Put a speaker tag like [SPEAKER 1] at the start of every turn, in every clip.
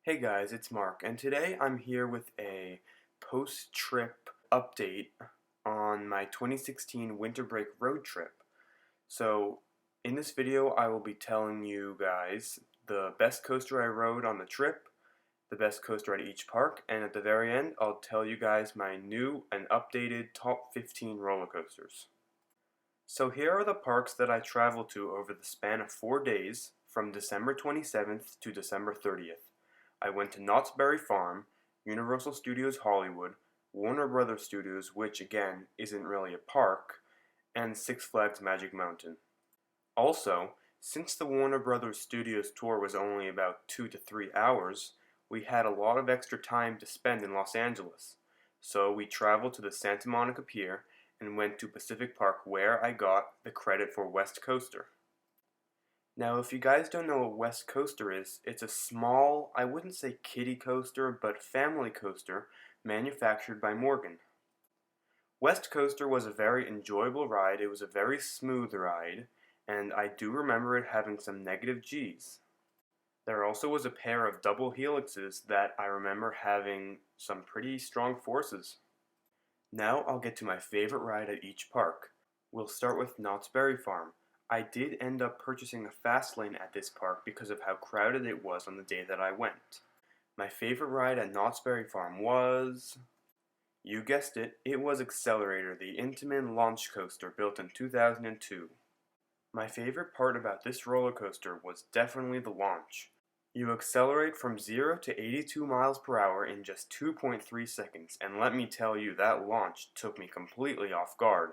[SPEAKER 1] Hey guys, it's Mark, and today I'm here with a post-trip update on my 2016 winter break road trip. So, in this video, I will be telling you guys the best coaster I rode on the trip, the best coaster at each park, and at the very end, I'll tell you guys my new and updated top 15 roller coasters. So here are the parks that I traveled to over the span of 4 days, from December 27th to December 30th. I went to Knott's Berry Farm, Universal Studios Hollywood, Warner Brothers Studios, which again isn't really a park, and Six Flags Magic Mountain. Also, since the Warner Brothers Studios tour was only about 2 to 3 hours, we had a lot of extra time to spend in Los Angeles. So we traveled to the Santa Monica Pier and went to Pacific Park where I got the credit for West Coaster. Now, if you guys don't know what West Coaster is, it's a small, I wouldn't say kiddie coaster, but family coaster manufactured by Morgan. West Coaster was a very enjoyable ride. It was a very smooth ride, and I do remember it having some negative G's. There also was a pair of double helixes that I remember having some pretty strong forces. Now I'll get to my favorite ride at each park. We'll start with Knott's Berry Farm. I did end up purchasing a fast lane at this park because of how crowded it was on the day that I went. My favorite ride at Knott's Berry Farm was... you guessed it, it was Accelerator, the Intamin launch coaster built in 2002. My favorite part about this roller coaster was definitely the launch. You accelerate from 0 to 82 miles per hour in just 2.3 seconds, and let me tell you, that launch took me completely off guard.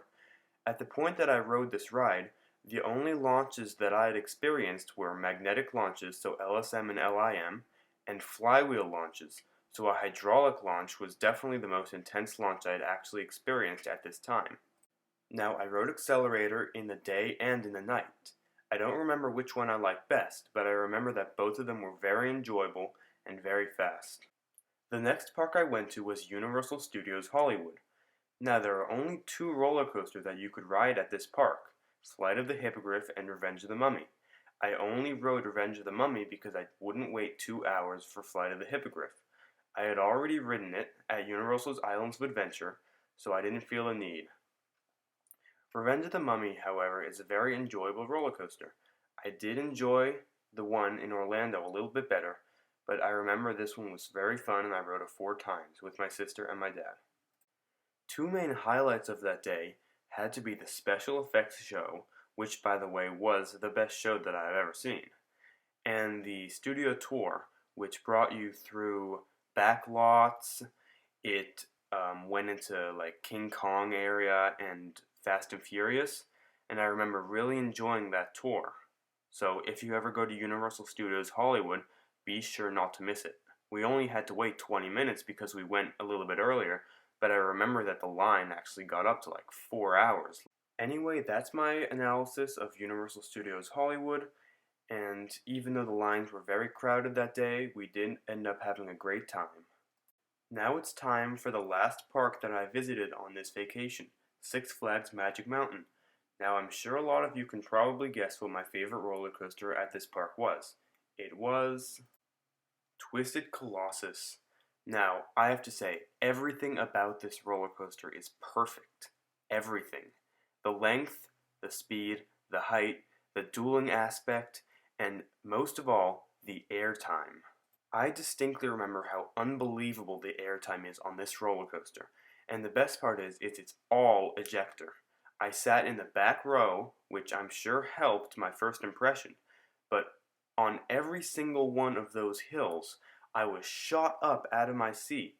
[SPEAKER 1] At the point that I rode this ride, the only launches that I had experienced were magnetic launches, so LSM and LIM, and flywheel launches, so a hydraulic launch was definitely the most intense launch I had actually experienced at this time. Now, I rode Accelerator in the day and in the night. I don't remember which one I liked best, but I remember that both of them were very enjoyable and very fast. The next park I went to was Universal Studios Hollywood. Now, there are only two roller coasters that you could ride at this park, Flight of the Hippogriff and Revenge of the Mummy. I only rode Revenge of the Mummy because I wouldn't wait 2 hours for Flight of the Hippogriff. I had already ridden it at Universal's Islands of Adventure, so I didn't feel a need. Revenge of the Mummy, however, is a very enjoyable roller coaster. I did enjoy the one in Orlando a little bit better, but I remember this one was very fun and I rode it 4 times with my sister and my dad. Two main highlights of that day had to be the special effects show, which by the way was the best show that I've ever seen, and the studio tour, which brought you through back lots. It went into like King Kong area and Fast and Furious, and I remember really enjoying that tour. So if you ever go to Universal Studios Hollywood, be sure not to miss it. We only had to wait 20 minutes because we went a little bit earlier, but I remember that the line actually got up to like 4 hours. Anyway, that's my analysis of Universal Studios Hollywood, and even though the lines were very crowded that day, we did end up having a great time. Now it's time for the last park that I visited on this vacation, Six Flags Magic Mountain. Now I'm sure a lot of you can probably guess what my favorite roller coaster at this park was. It was Twisted Colossus. Now, I have to say, everything about this roller coaster is perfect. Everything. The length, the speed, the height, the dueling aspect, and most of all, the airtime. I distinctly remember how unbelievable the airtime is on this roller coaster, and the best part is it's all ejector. I sat in the back row, which I'm sure helped my first impression, but on every single one of those hills, I was shot up out of my seat.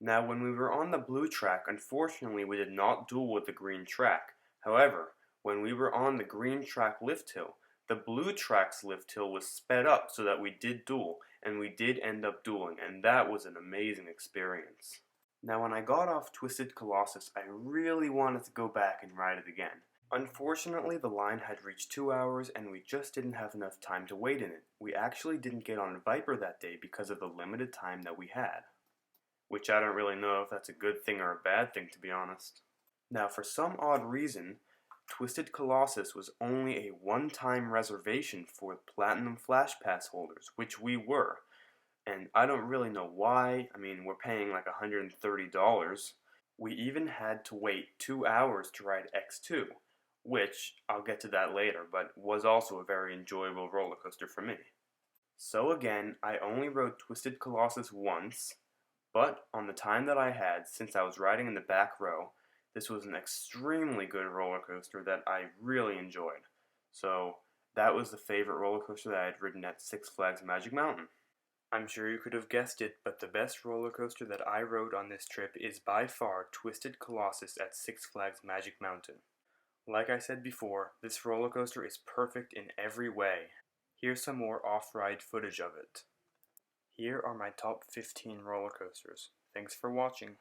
[SPEAKER 1] Now, when we were on the blue track, unfortunately we did not duel with the green track. However, when we were on the green track lift hill, the blue track's lift hill was sped up so that we did duel, and we did end up dueling, and that was an amazing experience. Now, when I got off Twisted Colossus, I really wanted to go back and ride it again. Unfortunately, the line had reached 2 hours and we just didn't have enough time to wait in it. We actually didn't get on Viper that day because of the limited time that we had. Which I don't really know if that's a good thing or a bad thing, to be honest. Now, for some odd reason, Twisted Colossus was only a one-time reservation for Platinum Flash Pass holders, which we were. and I don't really know why. I mean, we're paying like $130. We even had to wait 2 hours to ride X2, which I'll get to that later, but was also a very enjoyable roller coaster for me. So again, I only rode Twisted Colossus once, but on the time that I had, since I was riding in the back row, this was an extremely good roller coaster that I really enjoyed. So that was the favorite roller coaster that I had ridden at Six Flags Magic Mountain. I'm sure you could have guessed it, but the best roller coaster that I rode on this trip is by far Twisted Colossus at Six Flags Magic Mountain. Like I said before, this roller coaster is perfect in every way. Here's some more off-ride footage of it. Here are my top 15 roller coasters. Thanks for watching.